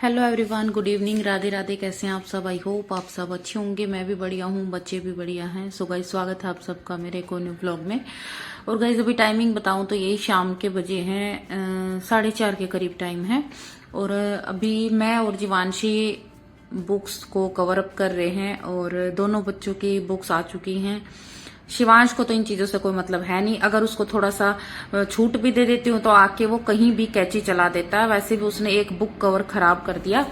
Hello everyone, good evening, Radhe Radhe. कैसे हैं आप सब? आई होप आप सब अच्छे होंगे। मैं भी बढ़िया हूँ, बच्चे भी बढ़िया हैं। सो गाइस, स्वागत है आप सबका मेरे एक न्यू व्लॉग में। और गाइस, अभी टाइमिंग बताऊं तो यही शाम के बजे हैं, 4:30 के करीब टाइम है। और अभी मैं और जीवांशी बुक्स को कवर अप कर रहे हैं और दोनों बच्चों की बुक्स आ चुकी हैं। शिवांश को तो इन चीजों से कोई मतलब है नहीं। अगर उसको थोड़ा सा छूट भी दे देती हूँ तो आके वो कहीं भी कैची चला देता है। वैसे भी उसने एक बुक कवर खराब कर दिया,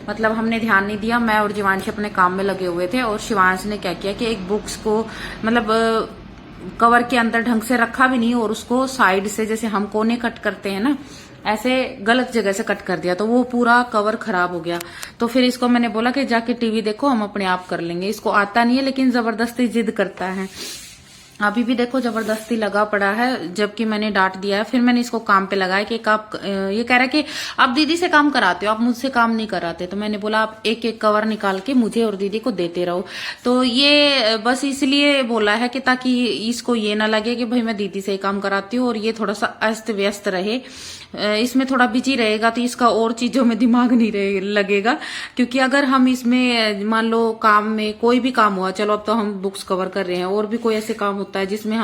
मतलब हमने ध्यान नहीं दिया। मैं और शिवांश अपने काम में लगे हुए थे और शिवांश ने क्या किया कि एक बुक्स को मतलब कवर के अंदर ढंग से रखा भी नहीं और उसको साइड से, जैसे हम कोने कट करते हैं ना, ऐसे गलत जगह से कट कर दिया, तो वो पूरा कवर खराब हो गया। तो फिर इसको मैंने बोला कि जाके टीवी देखो, हम अपने आप कर लेंगे। इसको आता नहीं है लेकिन जबरदस्ती जिद करता है। अभी भी देखो जबरदस्ती लगा पड़ा है, जबकि मैंने डांट दिया है। फिर मैंने इसको काम पे लगाया कि आप ये कह रहा है कि आप दीदी से काम कराते हो, आप मुझसे काम नहीं कराते। तो मैंने बोला आप एक एक कवर निकाल के मुझे और दीदी को देते रहो। तो ये बस इसलिए बोला है कि ताकि इसको ये ना लगे कि भाई मैं दीदी से ही काम कराती हूँ और ये थोड़ा सा अस्त व्यस्त रहे, इसमें थोड़ा बिजी रहेगा तो इसका और चीजों में दिमाग नहीं लगेगा। क्योंकि अगर हम इसमें मान लो काम में कोई भी काम हुआ, चलो अब तो हम बुक्स कवर कर रहे हैं, और भी कोई ऐसे काम होता है जिसमें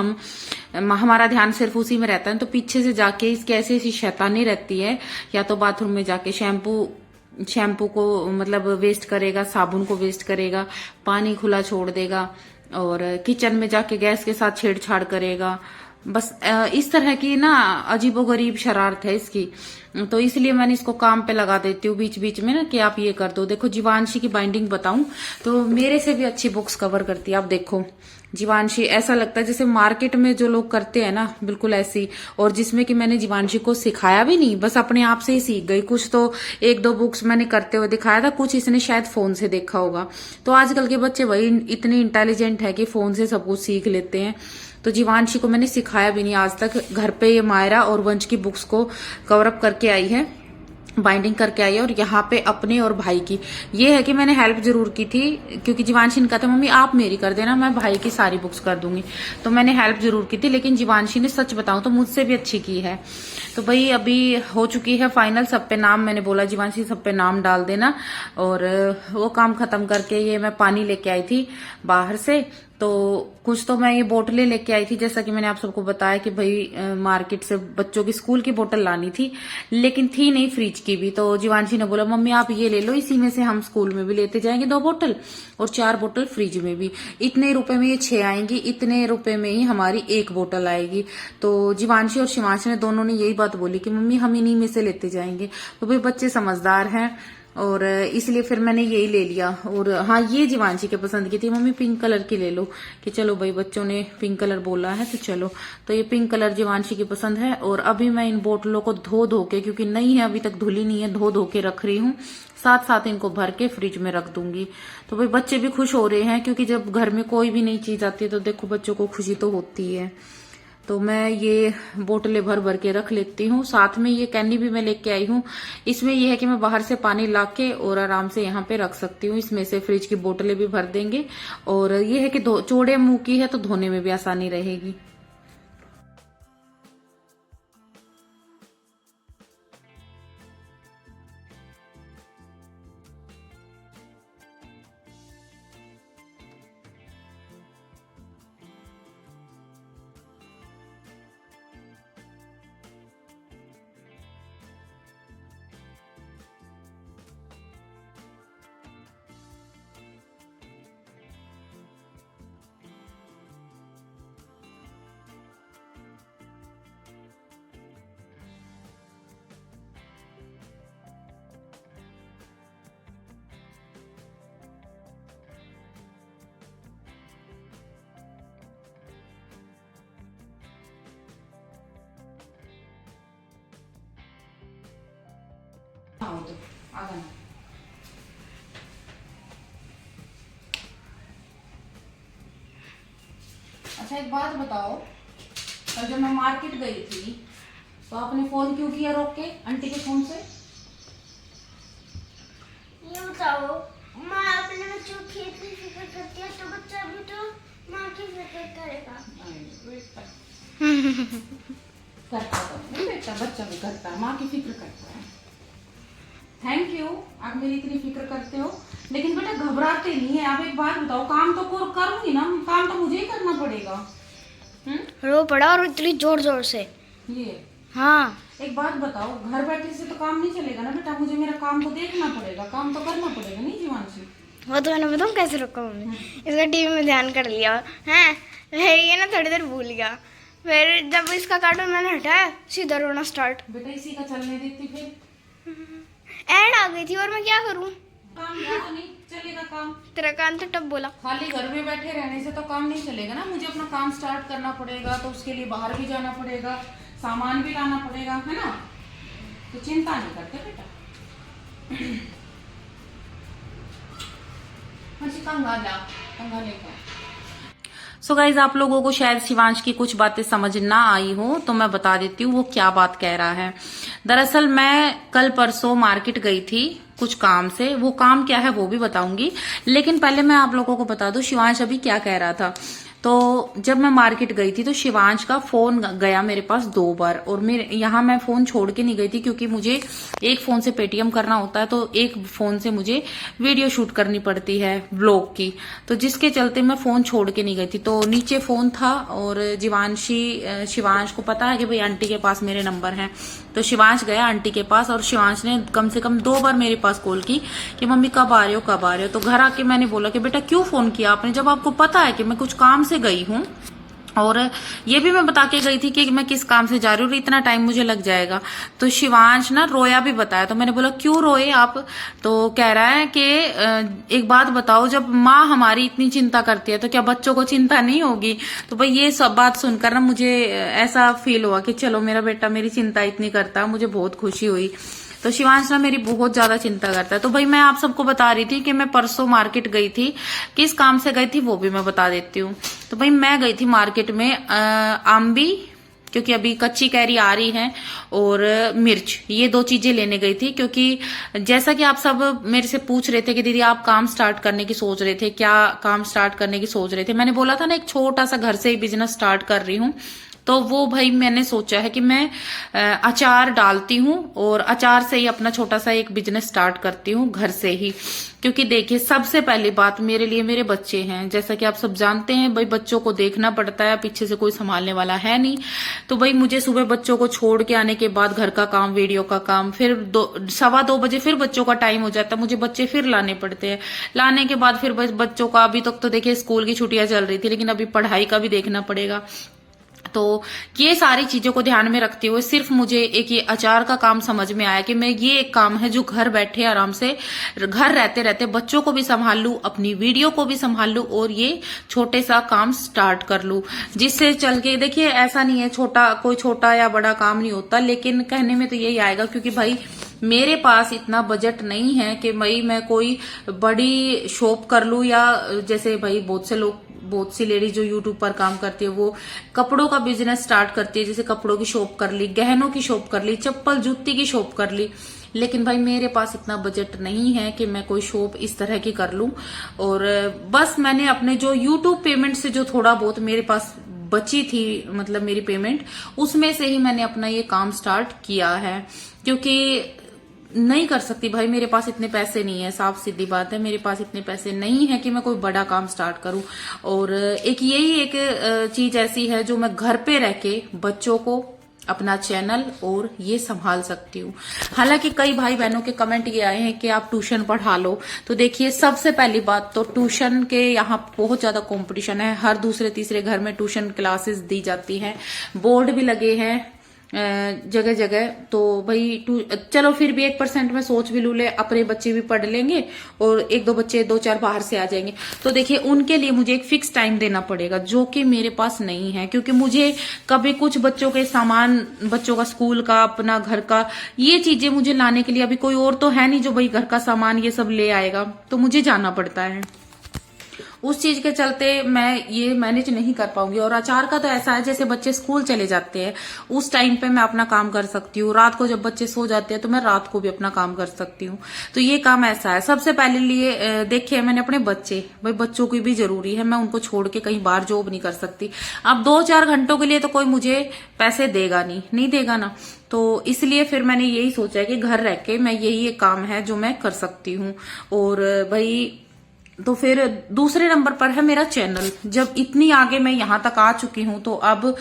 हमारा ध्यान सिर्फ उसी में रहता है, तो पीछे से जाके इसकी ऐसी ऐसी शैतानी रहती है। या तो बाथरूम में जाके शैम्पू को मतलब वेस्ट करेगा, साबुन को वेस्ट करेगा, पानी खुला छोड़ देगा, और किचन में जाके गैस के साथ छेड़छाड़ करेगा। बस इस तरह की ना अजीबोगरीब शरारत है इसकी। तो इसलिए मैंने इसको काम पे लगा देती हूँ बीच बीच में ना कि आप ये कर दो। देखो जीवांशी की बाइंडिंग बताऊं तो मेरे से भी अच्छी बुक्स कवर करती है। आप देखो जीवांशी, ऐसा लगता है जैसे मार्केट में जो लोग करते हैं ना, बिल्कुल ऐसी। और जिसमें कि मैंने जीवांशी को सिखाया भी नहीं, बस अपने आप से ही सीख गई। कुछ तो एक दो बुक्स मैंने करते हुए दिखाया था, कुछ इसने शायद फोन से देखा होगा। तो आजकल के बच्चे वही इतने इंटेलिजेंट है कि फोन से सब कुछ सीख लेते हैं। तो जीवांशी को मैंने सिखाया भी नहीं आज तक। घर पे ये मायरा और वंश की बुक्स को कवर अप करके आई है, बाइंडिंग करके आई है। और यहाँ पे अपने और भाई की ये है कि मैंने हेल्प जरूर की थी, क्योंकि जीवांशी ने कहा था मम्मी आप मेरी कर देना, मैं भाई की सारी बुक्स कर दूंगी। तो मैंने हेल्प जरूर की थी, लेकिन जीवांशी ने सच बताऊं तो मुझसे भी अच्छी की है। तो भाई अभी हो चुकी है फाइनल, सब पे नाम, मैंने बोला जीवांशी सब पे नाम डाल देना। और वो काम खत्म करके ये मैं पानी लेके आई थी बाहर से। तो कुछ तो मैं ये बोतलें लेके आई थी, जैसा कि मैंने आप सबको बताया कि भाई मार्केट से बच्चों की स्कूल की बोतल लानी थी, लेकिन थी नहीं फ्रिज की भी। तो जीवांशी ने बोला मम्मी आप ये ले लो, इसी में से हम स्कूल में भी लेते जाएंगे 2 बोतल और 4 बोतल फ्रिज में भी। इतने रुपए में ये 6 आएंगी, इतने रुपए में ही हमारी 1 बोतल आएगी। तो जीवांशी और शिवांशी ने दोनों ने यही बात बोली कि मम्मी हम इन्हीं में से लेते जाएंगे। तो भाई बच्चे समझदार हैं और इसलिए फिर मैंने यही ले लिया। और हाँ, ये जीवांशी के पसंद की थी, मम्मी पिंक कलर की ले लो, कि चलो भाई बच्चों ने पिंक कलर बोला है तो चलो। तो ये पिंक कलर जीवांशी की पसंद है। और अभी मैं इन बोतलों को धो धो के, क्योंकि नहीं है अभी तक धुली नहीं है, धो धो के रख रही हूँ। साथ साथ इनको भर के फ्रिज में रख दूंगी। तो भाई बच्चे भी खुश हो रहे हैं, क्योंकि जब घर में कोई भी नई चीज आती है तो देखो बच्चों को खुशी तो होती है। तो मैं ये बोतलें भर भर के रख लेती हूँ। साथ में ये कैनी भी मैं लेके आई हूँ। इसमें ये है कि मैं बाहर से पानी लाके और आराम से यहाँ पे रख सकती हूँ। इसमें से फ्रिज की बोतलें भी भर देंगे। और ये है कि चौड़े मुंह की है तो धोने में भी आसानी रहेगी। आओ तो आ जाना। अच्छा एक बात बताओ, कल जब मैं मार्केट गई थी तो आपने फोन क्यों किया रोक के आंटी के फोन से? ये बताओ, माँ अपने बच्चों की इतनी फिक्र करती है तो बच्चा भी तो माँ की फिक्र करेगा। करता तो नहीं बेटा, बच्चा भी करता है, माँ की फिक्र करता है। थैंक यू, आप मेरी इतनी फिक्र करते हो। लेकिन बेटा घबराते नहीं है। आप एक बात बताओ, काम तो करूंगी ना, काम तो मुझे ही करना पड़ेगा। रो पड़ा और इतनी जोर जोर से। ये हाँ एक बात बताओ, घर बैठे से तो काम नहीं चलेगा ना बेटा, मुझे मेरा काम को देखना पड़ेगा, काम तो करना पड़ेगा नहीं जीवांशी? वो तो मैंने बताऊँ कैसे रोका मम्मी, इसका टीवी में ध्यान कर लिया है, ये ना थोड़ी देर भूल गया, फिर जब इसका कार्टून मैंने हटाया सीधा रोना स्टार्ट। बेटा इसी का चलने देती, फिर ऐड आ गई थी और मैं क्या करूँ, काम तो नहीं चलेगा काम। तेरा कान तो टब बोला। खाली घर में बैठे रहने से तो काम नहीं चलेगा ना, मुझे अपना काम स्टार्ट करना पड़ेगा, तो उसके लिए बाहर भी जाना पड़ेगा, सामान भी लाना पड़ेगा, है ना? तो चिंता नहीं करते बेटा। सो गाइज, आप लोगों को शायद शिवांश की कुछ बातें समझ ना आई हो, तो मैं बता देती हूँ वो क्या बात कह रहा है। दरअसल मैं कल परसों मार्केट गई थी कुछ काम से, वो काम क्या है वो भी बताऊंगी, लेकिन पहले मैं आप लोगों को बता दूं शिवांश अभी क्या कह रहा था। तो जब मैं मार्केट गई थी तो शिवांश का फोन गया मेरे पास 2 बार, और मेरे यहाँ मैं फोन छोड़ के नहीं गई थी क्योंकि मुझे एक फोन से पेटीएम करना होता है, तो एक फोन से मुझे वीडियो शूट करनी पड़ती है व्लॉग की, तो जिसके चलते मैं फोन छोड़ के नहीं गई थी। तो नीचे फोन था और शिवांश को पता है कि भाई आंटी के पास मेरे नंबर हैं, तो शिवांश गया आंटी के पास और शिवांश ने कम से कम 2 बार मेरे पास कॉल की कि मम्मी कब आ रहे हो कब आ रहे हो। तो घर आके मैंने बोला कि बेटा क्यों फोन किया आपने, जब आपको पता है कि मैं कुछ काम से गई हूँ, और ये भी मैं बता के गई थी कि मैं किस काम से जा रही हूँ, इतना टाइम मुझे लग जाएगा। तो शिवांश ना रोया भी बताया, तो मैंने बोला क्यों रोए आप, तो कह रहा है कि एक बात बताओ, जब माँ हमारी इतनी चिंता करती है तो क्या बच्चों को चिंता नहीं होगी। तो भाई ये सब बात सुनकर ना मुझे ऐसा फील हुआ कि चलो मेरा बेटा मेरी चिंता इतनी करता, मुझे बहुत खुशी हुई। तो शिवांश ना मेरी बहुत ज्यादा चिंता करता है। तो भाई मैं आप सबको बता रही थी कि मैं परसों मार्केट गई थी, किस काम से गई थी वो भी मैं बता देती हूँ। तो भाई मैं गई थी मार्केट में आम्बी, क्योंकि अभी कच्ची कैरी आ रही है, और मिर्च, ये 2 चीजें लेने गई थी। क्योंकि जैसा कि आप सब मेरे से पूछ रहे थे कि दीदी आप काम स्टार्ट करने की सोच रहे थे, क्या काम स्टार्ट करने की सोच रहे थे, मैंने बोला था ना एक छोटा सा घर से ही बिजनेस स्टार्ट कर रही हूँ। तो वो भाई मैंने सोचा है कि मैं अचार डालती हूँ और अचार से ही अपना छोटा सा एक बिजनेस स्टार्ट करती हूँ घर से ही। क्योंकि देखिए सबसे पहली बात मेरे लिए मेरे बच्चे हैं, जैसा कि आप सब जानते हैं भाई बच्चों को देखना पड़ता है, पीछे से कोई संभालने वाला है नहीं। तो भाई मुझे सुबह बच्चों को छोड़ के आने के बाद घर का काम, वीडियो का काम, फिर 2:15 बजे फिर बच्चों का टाइम हो जाता है, मुझे बच्चे फिर लाने पड़ते हैं। लाने के बाद फिर बच्चों का, अभी तक तो देखिए स्कूल की छुट्टियां चल रही थी, लेकिन अभी पढ़ाई का भी देखना पड़ेगा। तो ये सारी चीजों को ध्यान में रखते हुए सिर्फ मुझे एक ये अचार का काम समझ में आया कि मैं ये एक काम है जो घर बैठे आराम से घर रहते रहते बच्चों को भी संभाल लूं, अपनी वीडियो को भी संभाल लूं और ये छोटे सा काम स्टार्ट कर लूं, जिससे चल के देखिए ऐसा नहीं है कोई छोटा या बड़ा काम नहीं होता, लेकिन कहने में तो यही आएगा क्योंकि भाई मेरे पास इतना बजट नहीं है कि भाई मैं कोई बड़ी शॉप कर लूं, या जैसे भाई बहुत सी लेडीज जो यूट्यूब पर काम करती है वो कपड़ों का बिजनेस स्टार्ट करती है, जैसे कपड़ों की शॉप कर ली, गहनों की शॉप कर ली, चप्पल जूती की शॉप कर ली। लेकिन भाई मेरे पास इतना बजट नहीं है कि मैं कोई शॉप इस तरह की कर लूं। और बस मैंने अपने जो यूट्यूब पेमेंट से जो थोड़ा बहुत मेरे पास बची थी, मतलब मेरी पेमेंट, उसमें से ही मैंने अपना ये काम स्टार्ट किया है। क्योंकि नहीं कर सकती भाई, मेरे पास इतने पैसे नहीं है, साफ सीधी बात है, मेरे पास इतने पैसे नहीं है कि मैं कोई बड़ा काम स्टार्ट करूं। और एक चीज ऐसी है जो मैं घर पे रह के बच्चों को, अपना चैनल और ये संभाल सकती हूँ। हालांकि कई भाई बहनों के कमेंट ये आए हैं कि आप ट्यूशन पढ़ा लो, तो देखिए सबसे पहली बात तो ट्यूशन के यहाँ बहुत ज्यादा कंपटीशन है, हर दूसरे तीसरे घर में ट्यूशन क्लासेस दी जाती हैं, बोर्ड भी लगे हैं जगह जगह। तो भाई चलो फिर भी 1% में सोच भी लू ले, अपने बच्चे भी पढ़ लेंगे और 1-2 बच्चे 2-4 बाहर से आ जाएंगे, तो देखिए उनके लिए मुझे एक फिक्स टाइम देना पड़ेगा जो कि मेरे पास नहीं है। क्योंकि मुझे कभी कुछ बच्चों के सामान, बच्चों का स्कूल का, अपना घर का, ये चीजें मुझे लाने के लिए अभी कोई और तो है नहीं जो भाई घर का सामान ये सब ले आएगा, तो मुझे जाना पड़ता है। उस चीज के चलते मैं ये मैनेज नहीं कर पाऊंगी। और अचार का तो ऐसा है, जैसे बच्चे स्कूल चले जाते हैं उस टाइम पे मैं अपना काम कर सकती हूँ, रात को जब बच्चे सो जाते हैं तो मैं रात को भी अपना काम कर सकती हूँ। तो ये काम ऐसा है। सबसे पहले लिए देखिए मैंने अपने बच्चे, भाई बच्चों की भी जरूरी है, मैं उनको छोड़ के कहीं बाहर जॉब नहीं कर सकती। अब 2-4 घंटों के लिए तो कोई मुझे पैसे देगा नहीं देगा ना। तो इसलिए फिर मैंने यही सोचा है कि घर रह के मैं यही एक काम है जो मैं कर सकती हूँ। और भाई तो फिर दूसरे नंबर पर है मेरा चैनल। जब इतनी आगे मैं यहां तक आ चुकी हूं तो अब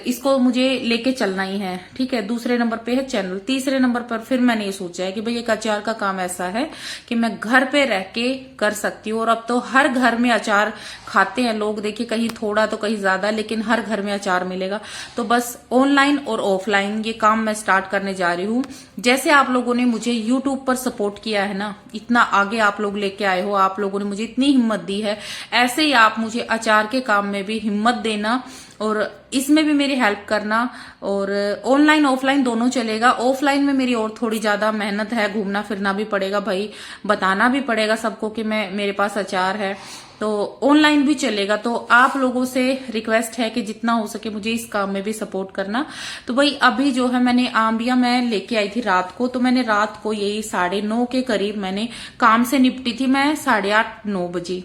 इसको मुझे लेके चलना ही है, ठीक है। दूसरे नंबर पे है चैनल। तीसरे नंबर पर फिर मैंने ये सोचा है कि भाई एक अचार का काम ऐसा है कि मैं घर पे रह के कर सकती हूँ। और अब तो हर घर में अचार खाते हैं लोग, देखिए कहीं थोड़ा तो कहीं ज्यादा, लेकिन हर घर में अचार मिलेगा। तो बस ऑनलाइन और ऑफलाइन ये काम मैं स्टार्ट करने जा रही हूँ। जैसे आप लोगों ने मुझे यूट्यूब पर सपोर्ट किया है ना, इतना आगे आप लोग लेके आए हो, आप लोगों ने मुझे इतनी हिम्मत दी है, ऐसे ही आप मुझे अचार के काम में भी हिम्मत देना और इसमें भी मेरी हेल्प करना। और ऑनलाइन ऑफलाइन दोनों चलेगा। ऑफलाइन में मेरी और थोड़ी ज्यादा मेहनत है, घूमना फिरना भी पड़ेगा भाई, बताना भी पड़ेगा सबको कि मेरे पास अचार है। तो ऑनलाइन भी चलेगा। तो आप लोगों से रिक्वेस्ट है कि जितना हो सके मुझे इस काम में भी सपोर्ट करना। तो भाई अभी जो है मैंने आंबिया मैं लेके आई थी रात को, तो मैंने रात को यही 9:30 के करीब मैंने काम से निपटी थी, मैं 8:30-9 बजे।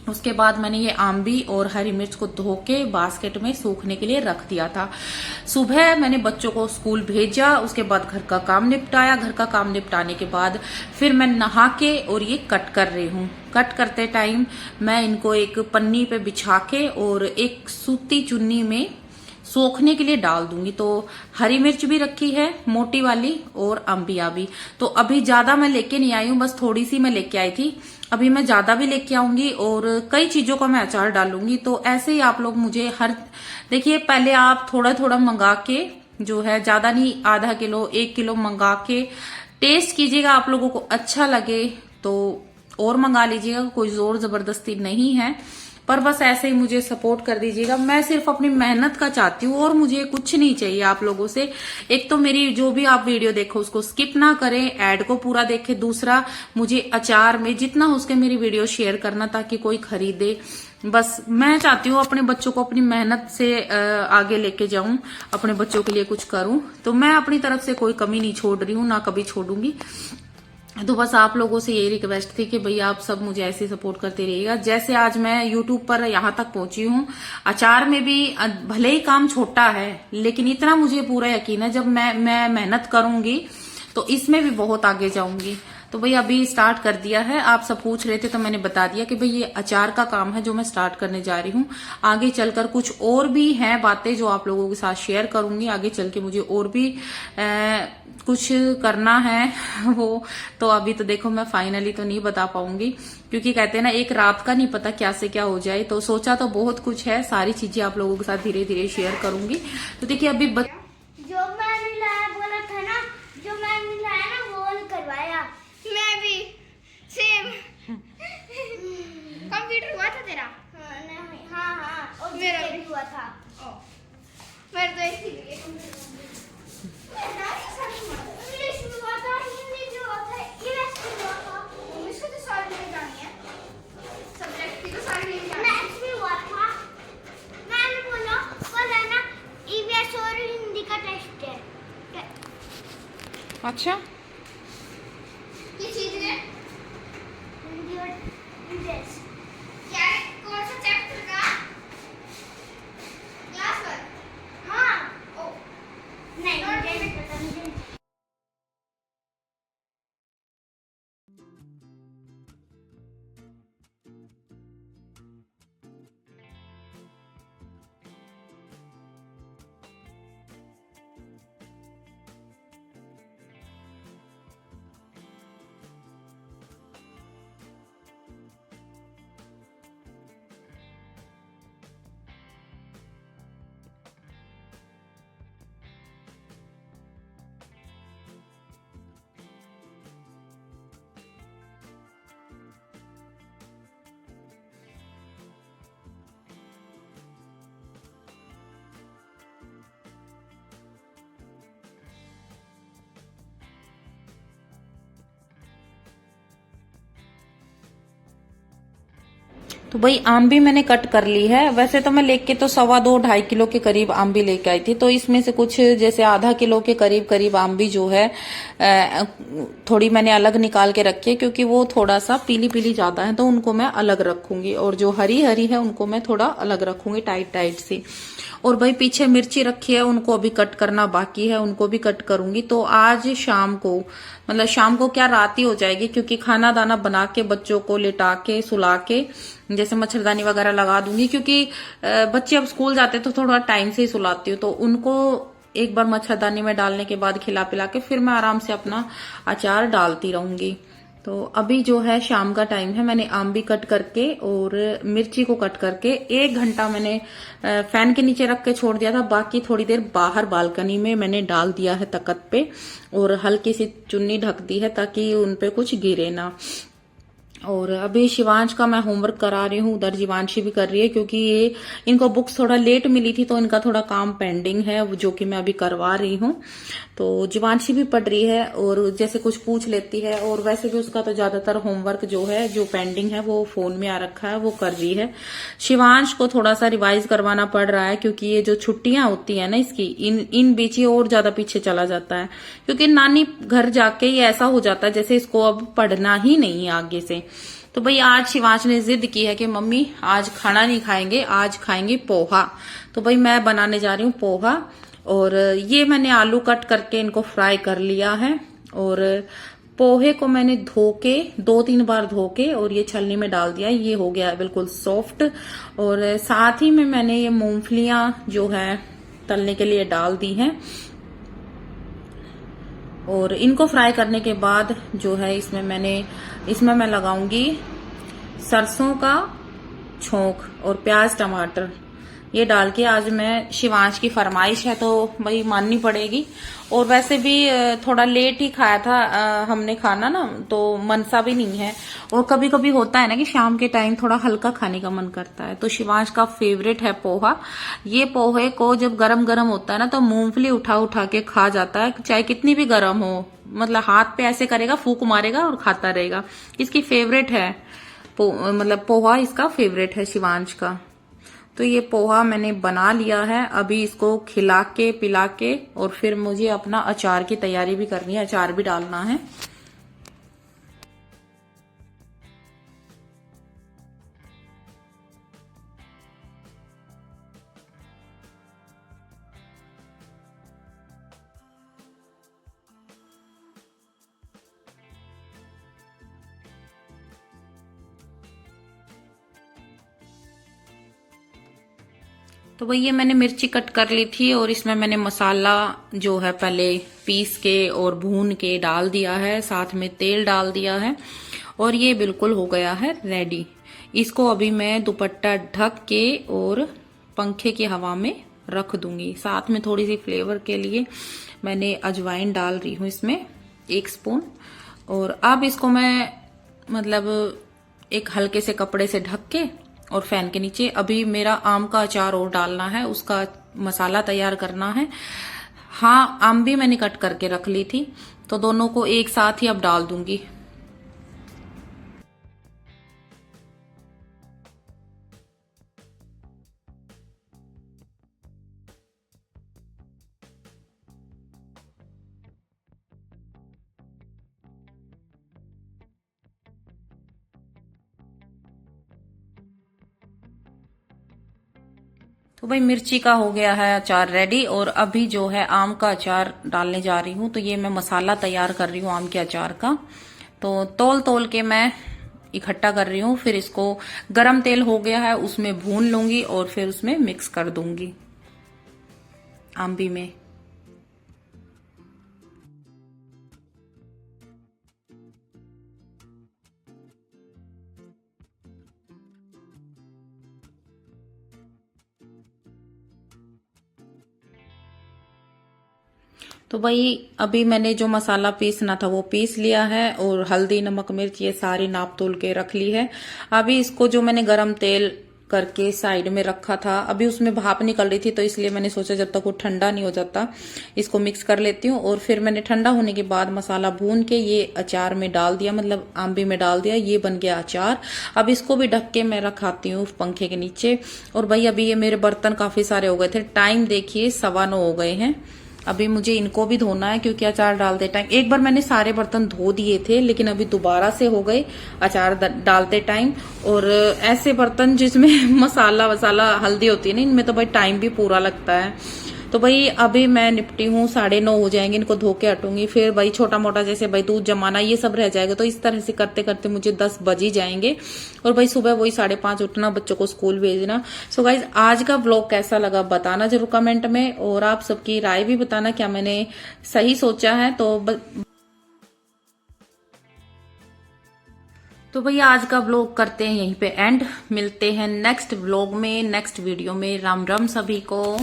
उसके बाद मैंने ये आंबी और हरी मिर्च को धो के बास्केट में सूखने के लिए रख दिया था। सुबह मैंने बच्चों को स्कूल भेजा, उसके बाद घर का काम निपटाया। घर का काम निपटाने के बाद फिर मैं नहा के और ये कट कर रही हूँ। कट करते टाइम मैं इनको एक पन्नी पे बिछा के और एक सूती चुन्नी में सोखने के लिए डाल दूंगी। तो हरी मिर्च भी रखी है मोटी वाली और अम्बिया भी। तो अभी ज्यादा मैं लेके नहीं आई हूँ, बस थोड़ी सी मैं लेके आई थी। अभी मैं ज्यादा भी लेके आऊंगी और कई चीजों का मैं अचार डालूंगी। तो ऐसे ही आप लोग मुझे देखिए पहले आप थोड़ा थोड़ा मंगा के, जो है ज्यादा नहीं, आधा किलो 1 किलो मंगा के टेस्ट कीजिएगा। आप लोगों को अच्छा लगे तो और मंगा लीजिएगा, कोई जोर जबरदस्ती नहीं है। पर बस ऐसे ही मुझे सपोर्ट कर दीजिएगा। मैं सिर्फ अपनी मेहनत का चाहती हूँ और मुझे कुछ नहीं चाहिए आप लोगों से। एक तो मेरी जो भी आप वीडियो देखो उसको स्किप ना करें, ऐड को पूरा देखें। दूसरा, मुझे अचार में जितना हो सके मेरी वीडियो शेयर करना ताकि कोई खरीदे। बस मैं चाहती हूँ अपने बच्चों को अपनी मेहनत से आगे लेके जाऊं, अपने बच्चों के लिए कुछ करूं। तो मैं अपनी तरफ से कोई कमी नहीं छोड़ रही हूँ, ना कभी छोड़ूंगी। तो बस आप लोगों से यही रिक्वेस्ट थी कि भैया आप सब मुझे ऐसे सपोर्ट करते रहिएगा। जैसे आज मैं यूट्यूब पर यहाँ तक पहुंची हूँ, अचार में भी भले ही काम छोटा है लेकिन इतना मुझे पूरा यकीन है जब मैं मेहनत करूंगी तो इसमें भी बहुत आगे जाऊंगी। तो भाई अभी स्टार्ट कर दिया है। आप सब पूछ रहे थे तो मैंने बता दिया कि भाई ये अचार का काम है जो मैं स्टार्ट करने जा रही हूँ। आगे चलकर कुछ और भी हैं बातें जो आप लोगों के साथ शेयर करूंगी। आगे चल के मुझे और भी कुछ करना है वो तो अभी तो देखो मैं फाइनली तो नहीं बता पाऊंगी, क्योंकि कहते हैं ना एक रात का नहीं पता क्या से क्या हो जाए। तो सोचा तो बहुत कुछ है, सारी चीजें आप लोगों के साथ धीरे धीरे शेयर करूंगी। तो देखिए अभी जो मैंने लाया बोला था ना, जो मैंने लाया ना वो वाला करवाया। मैं भी सेम कंप्यूटर हुआ था तेरा? हाँ और मेरा भी हुआ था। मेरा तो इसीलिए इंग्लिश में हुआ था, हिंदी में हुआ था, इंग्लिश में हुआ था। इंग्लिश को तो सारी नहीं जानी है, सब्जेक्ट की तो सारी नहीं जानी। मैथ्स में हुआ था। मैंने बोला कल है ना ईवीएस और हिंदी का टेस्ट है। अच्छा ये चीज है हिंदी और इंग्लिश। क्या है? कौन सा चैप्टर का? क्लास 1। हाँ ओ नहीं मुझे पता नहीं। तो भाई आम भी मैंने कट कर ली है। वैसे तो मैं लेके तो 2.25 के करीब आम भी लेके आई थी, तो इसमें से कुछ जैसे आधा किलो के करीब करीब आम भी जो है थोड़ी मैंने अलग निकाल के रखी है, क्योंकि वो थोड़ा सा पीली पीली ज्यादा है तो उनको मैं अलग रखूंगी, और जो हरी हरी है उनको मैं थोड़ा अलग रखूंगी टाइट टाइट सी। और भाई पीछे मिर्ची रखी है, उनको अभी कट करना बाकी है, उनको भी कट करूंगी। तो आज शाम को, मतलब शाम को क्या रात ही हो जाएगी, क्योंकि खाना दाना बना के बच्चों को लिटा के सुला के जैसे मच्छरदानी वगैरह लगा दूंगी, क्योंकि बच्चे अब स्कूल जाते तो थोड़ा टाइम से ही सुलाती हूँ, तो उनको एक बार मच्छरदानी में डालने के बाद खिला पिला के फिर मैं आराम से अपना अचार डालती रहूंगी। तो अभी जो है शाम का टाइम है, मैंने आम भी कट करके और मिर्ची को कट करके 1 घंटा मैंने फैन के नीचे रख के छोड़ दिया था। बाकी थोड़ी देर बाहर बालकनी में मैंने डाल दिया है तख्त पे, और हल्की सी चुन्नी ढक दी है ताकि उनपे कुछ गिरे ना। और अभी शिवांश का मैं होमवर्क करा रही हूँ, उधर जीवांशी भी कर रही है, क्योंकि ये इनको बुक्स थोड़ा लेट मिली थी तो इनका थोड़ा काम पेंडिंग है जो कि मैं अभी करवा रही हूँ। तो जीवांशी भी पढ़ रही है और जैसे कुछ पूछ लेती है, और वैसे भी उसका तो ज्यादातर होमवर्क जो है जो पेंडिंग है वो फोन में आ रखा है, वो कर रही है। शिवांश को थोड़ा सा रिवाइज करवाना पड़ रहा है, क्योंकि ये जो छुट्टियां होती है ना इसकी, इन बीच ही और ज्यादा पीछे चला जाता है, क्योंकि नानी घर जाके ये ऐसा हो जाता है जैसे इसको अब पढ़ना ही नहीं है आगे से। तो भाई आज शिवांश ने जिद की है कि मम्मी आज खाना नहीं खाएंगे, आज खाएंगे पोहा। तो भाई मैं बनाने जा रही हूँ पोहा, और ये मैंने आलू कट करके इनको फ्राई कर लिया है, और पोहे को मैंने धो के 2-3 बार धो के और ये छलनी में डाल दिया, ये हो गया है बिल्कुल सॉफ्ट। और साथ ही में मैंने ये मूंगफलियां जो है तलने के लिए डाल दी हैं, और इनको फ्राई करने के बाद जो है इसमें मैं लगाऊंगी सरसों का छोंक और प्याज टमाटर, ये डाल के आज मैं, शिवांश की फरमाइश है तो भाई माननी पड़ेगी। और वैसे भी थोड़ा लेट ही खाया था हमने खाना ना, तो मनसा भी नहीं है, और कभी कभी होता है ना कि शाम के टाइम थोड़ा हल्का खाने का मन करता है। तो शिवांश का फेवरेट है पोहा। ये पोहे को जब गरम गरम होता है ना तो मूंगफली उठा उठा के खा जाता है, चाहे कितनी भी गरम हो, मतलब हाथ पे ऐसे करेगा, फूंक मारेगा और खाता रहेगा। इसकी फेवरेट है मतलब पोहा इसका फेवरेट है शिवांश का। तो ये पोहा मैंने बना लिया है, अभी इसको खिला के पिला के और फिर मुझे अपना अचार की तैयारी भी करनी है, अचार भी डालना है। तो वही ये मैंने मिर्ची कट कर ली थी, और इसमें मैंने मसाला जो है पहले पीस के और भून के डाल दिया है, साथ में तेल डाल दिया है, और ये बिल्कुल हो गया है रेडी। इसको अभी मैं दुपट्टा ढक के और पंखे की हवा में रख दूंगी। साथ में थोड़ी सी फ्लेवर के लिए मैंने अजवाइन डाल रही हूँ इसमें 1 स्पून। और अब इसको मैं मतलब एक हल्के से कपड़े से ढक के और फैन के नीचे, अभी मेरा आम का अचार और डालना है, उसका मसाला तैयार करना है। हाँ, आम भी मैंने कट करके रख ली थी, तो दोनों को एक साथ ही अब डाल दूंगी। तो भाई मिर्ची का हो गया है अचार रेडी, और अभी जो है आम का अचार डालने जा रही हूँ। तो ये मैं मसाला तैयार कर रही हूँ आम के अचार का, तो तौल तौल के मैं इकट्ठा कर रही हूँ। फिर इसको गरम तेल हो गया है उसमें भून लूंगी और फिर उसमें मिक्स कर दूंगी आंबी में। तो भाई अभी मैंने जो मसाला पीसना था वो पीस लिया है, और हल्दी नमक मिर्च ये सारी नाप तोल के रख ली है। अभी इसको जो मैंने गरम तेल करके साइड में रखा था। अभी उसमें भाप निकल रही थी तो इसलिए मैंने सोचा जब तक वो ठंडा नहीं हो जाता इसको मिक्स कर लेती हूँ। और फिर मैंने ठंडा होने के बाद मसाला भून के ये अचार में डाल दिया, मतलब आंबी में डाल दिया। ये बन गया अचार। अब इसको भी ढक के मैं रखाती हूँ पंखे के नीचे। और भाई अभी ये मेरे बर्तन काफी सारे हो गए थे। टाइम देखिए 9:15 हो गए हैं। अभी मुझे इनको भी धोना है क्योंकि अचार डालते टाइम एक बार मैंने सारे बर्तन धो दिए थे, लेकिन अभी दोबारा से हो गए अचार डालते टाइम। और ऐसे बर्तन जिसमें मसाला वसाला हल्दी होती है ना, इनमें तो भाई टाइम भी पूरा लगता है। तो भाई अभी मैं निपटी हूँ, 9:30 हो जाएंगे, इनको धो के हटूंगी। फिर भाई छोटा मोटा जैसे भाई दूध जमाना ये सब रह जाएगा, तो इस तरह से करते करते मुझे 10 बज ही जाएंगे। और भाई सुबह वही 5:30 उठना, बच्चों को स्कूल भेजना। सो गाइज आज का व्लॉग कैसा लगा बताना जरूर कमेंट में, और आप सबकी राय भी बताना क्या मैंने सही सोचा है। तो भैया आज का व्लॉग करते हैं यहीं पे एंड। मिलते हैं नेक्स्ट व्लॉग में, नेक्स्ट वीडियो में। राम राम सभी को।